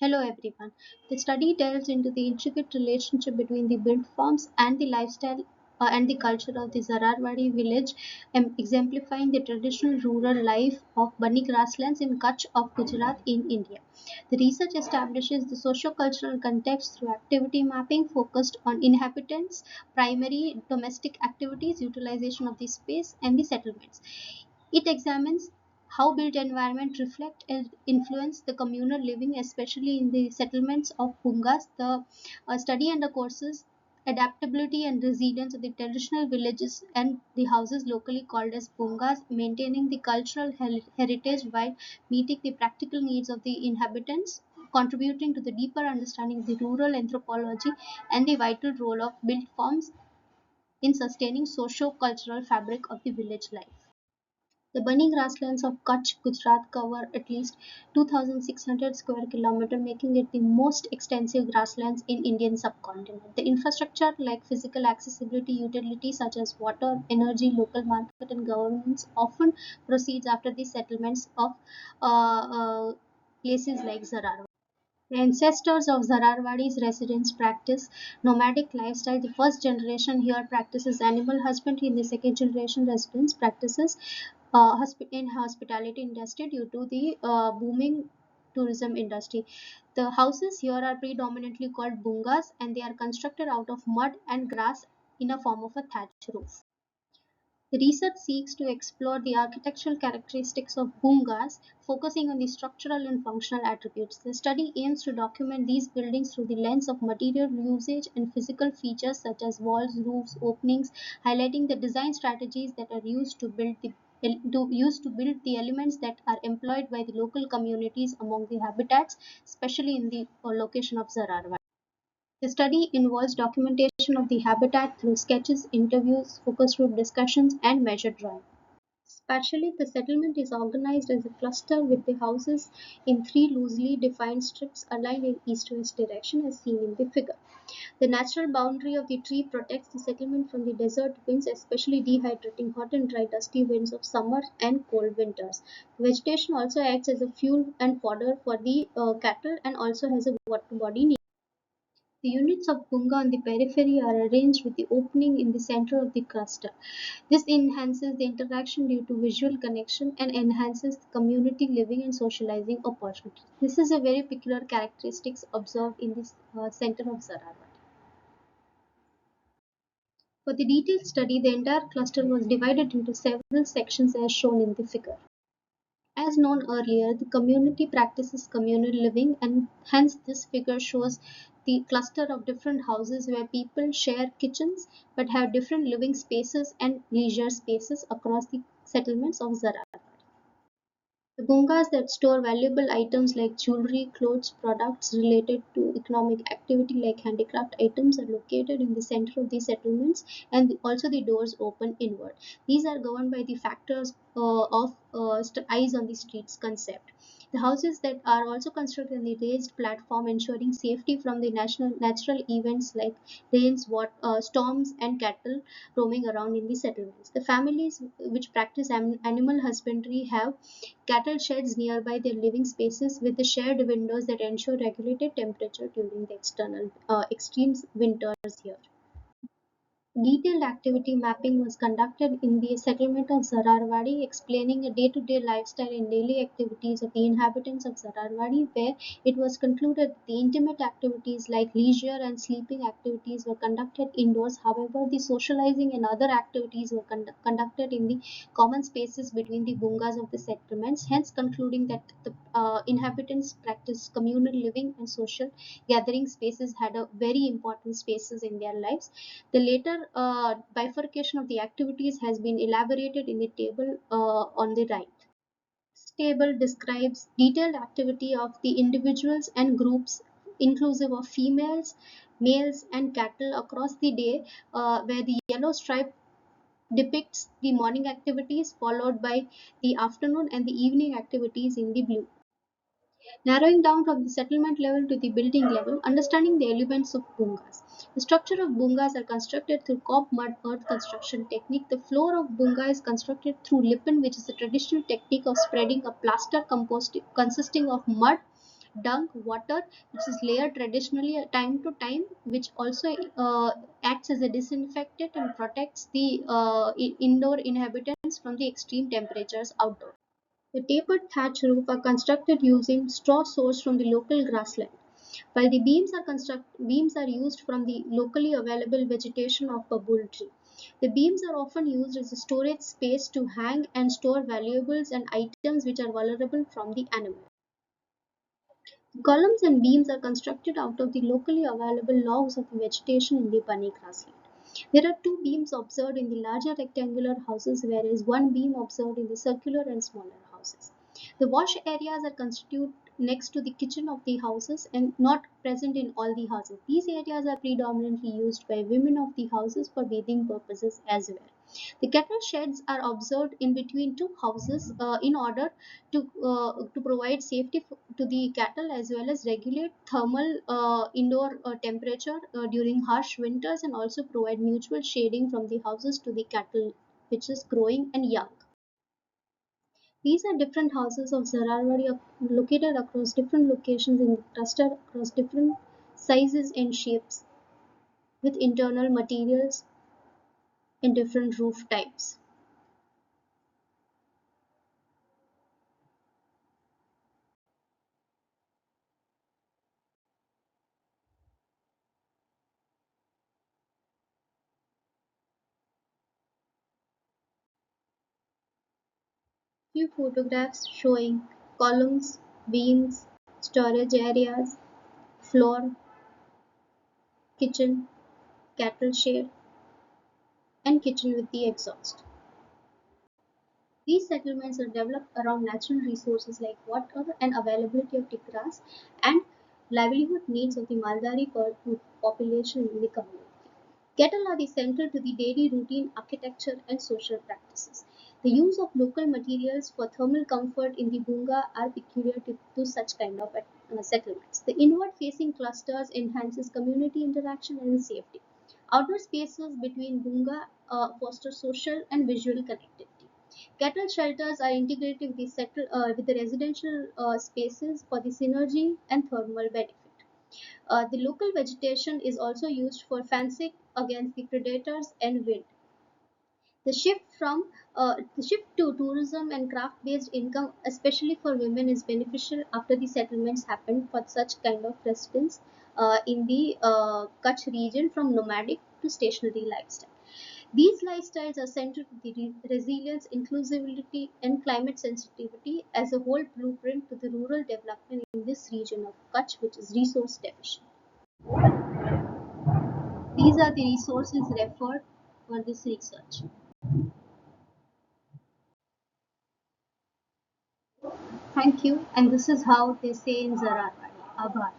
Hello everyone. The study delves into the intricate relationship between the built forms and the lifestyle and the culture of the Zararwadi village, exemplifying the traditional rural life of bunny grasslands in Kutch of Gujarat in India. The research establishes the socio-cultural context through activity mapping focused on inhabitants, primary domestic activities, utilization of the space, and the settlements. It examines how built environment reflect and influence the communal living, especially in the settlements of Bungas. The study under courses adaptability and resilience of the traditional villages and the houses locally called as bungas, maintaining the cultural heritage while meeting the practical needs of the inhabitants, contributing to the deeper understanding of the rural anthropology and the vital role of built forms in sustaining socio-cultural fabric of the village life. The bunny grasslands of Kutch, Gujarat cover at least 2,600 square kilometers, making it the most extensive grasslands in Indian subcontinent. The infrastructure like physical accessibility, utilities such as water, energy, local market and governance often proceeds after the settlements of places like Zarar. The ancestors of Zararwadi's residents practice nomadic lifestyle. The first generation here practices animal husbandry, and the second generation residents practices in hospitality industry due to the booming tourism industry. The houses here are predominantly called bungas, and they are constructed out of mud and grass in a form of a thatch roof. The research seeks to explore the architectural characteristics of bungas, focusing on the structural and functional attributes. The study aims to document these buildings through the lens of material usage and physical features such as walls, roofs, openings, highlighting the design strategies that are used to build the elements that are employed by the local communities among the habitats, especially in the location of Zararwadi. The study involves documentation of the habitat through sketches, interviews, focus group discussions, and measure drawing. Spatially, the settlement is organized as a cluster with the houses in three loosely defined strips aligned in east-west direction as seen in the figure. The natural boundary of the tree protects the settlement from the desert winds, especially dehydrating hot and dry dusty winds of summer and cold winters. Vegetation also acts as a fuel and fodder for the cattle and also has a water body need. The units of Bunga on the periphery are arranged with the opening in the center of the cluster. This enhances the interaction due to visual connection and enhances the community living and socializing opportunities. This is a very peculiar characteristics observed in the center of Sarawat. For the detailed study, the entire cluster was divided into several sections as shown in the figure. As known earlier, the community practices communal living, and hence this figure shows the cluster of different houses where people share kitchens but have different living spaces and leisure spaces across the settlements of Zara. The bungas that store valuable items like jewelry, clothes, products related to economic activity like handicraft items are located in the center of these settlements, and also the doors open inward. These are governed by the factors of eyes on the streets concept. The houses that are also constructed on the raised platform, ensuring safety from the natural events like rains, storms, and cattle roaming around in the settlements. The families which practice animal husbandry have cattle sheds nearby their living spaces with the shared windows that ensure regulated temperature during the extreme winters here. Detailed activity mapping was conducted in the settlement of Zararwadi, explaining a day-to-day lifestyle and daily activities of the inhabitants of Zararwadi, where it was concluded that the intimate activities like leisure and sleeping activities were conducted indoors. However, the socializing and other activities were conducted in the common spaces between the bungas of the settlements, hence concluding that the inhabitants practiced communal living and social gathering spaces had a very important spaces in their lives. The later bifurcation of the activities has been elaborated in the table on the right. This table describes detailed activity of the individuals and groups inclusive of females, males and cattle across the day, where the yellow stripe depicts the morning activities followed by the afternoon and the evening activities in the blue. Narrowing down from the settlement level to the building level, understanding the elements of bungas. The structure of bungas are constructed through cob mud earth construction technique. The floor of bunga is constructed through lipan, which is a traditional technique of spreading a plaster composed consisting of mud dung, water, which is layered traditionally time to time, which also acts as a disinfectant and protects the indoor inhabitants from the extreme temperatures outdoor. The tapered thatch roof are constructed using straw sourced from the local grassland, while the beams are used from the locally available vegetation of babul tree. The beams are often used as a storage space to hang and store valuables and items which are vulnerable from the animal. Columns and beams are constructed out of the locally available logs of the vegetation in the bunny grassland. There are two beams observed in the larger rectangular houses, whereas one beam observed in the circular and smaller houses. The wash areas are constituted next to the kitchen of the houses and not present in all the houses. These areas are predominantly used by women of the houses for bathing purposes as well. The cattle sheds are observed in between two houses in order to provide safety to the cattle as well as regulate thermal indoor temperature during harsh winters, and also provide mutual shading from the houses to the cattle which is growing and young. These are different houses of Zararwadi located across different locations in the cluster across different sizes and shapes with internal materials and different roof types. Few photographs showing columns, beams, storage areas, floor, kitchen, cattle shed, and kitchen with the exhaust. These settlements are developed around natural resources like water and availability of the grass and livelihood needs of the Maldari population in the community. Cattle are the central to the daily routine, architecture, and social practices. The use of local materials for thermal comfort in the Bunga are peculiar to such kind of settlements. The inward-facing clusters enhances community interaction and safety. Outdoor spaces between Bunga foster social and visual connectivity. Cattle shelters are integrated with the residential spaces for the synergy and thermal benefit. The local vegetation is also used for fencing against the predators and wind. The shift to tourism and craft-based income, especially for women, is beneficial after the settlements happened for such kind of residents in the Kutch region, from nomadic to stationary lifestyle. These lifestyles are centered to the resilience, inclusivity, and climate sensitivity as a whole blueprint to the rural development in this region of Kutch, which is resource deficient. These are the resources referred for this research. Thank you, and this is how they say in Zararwadi. Abhar.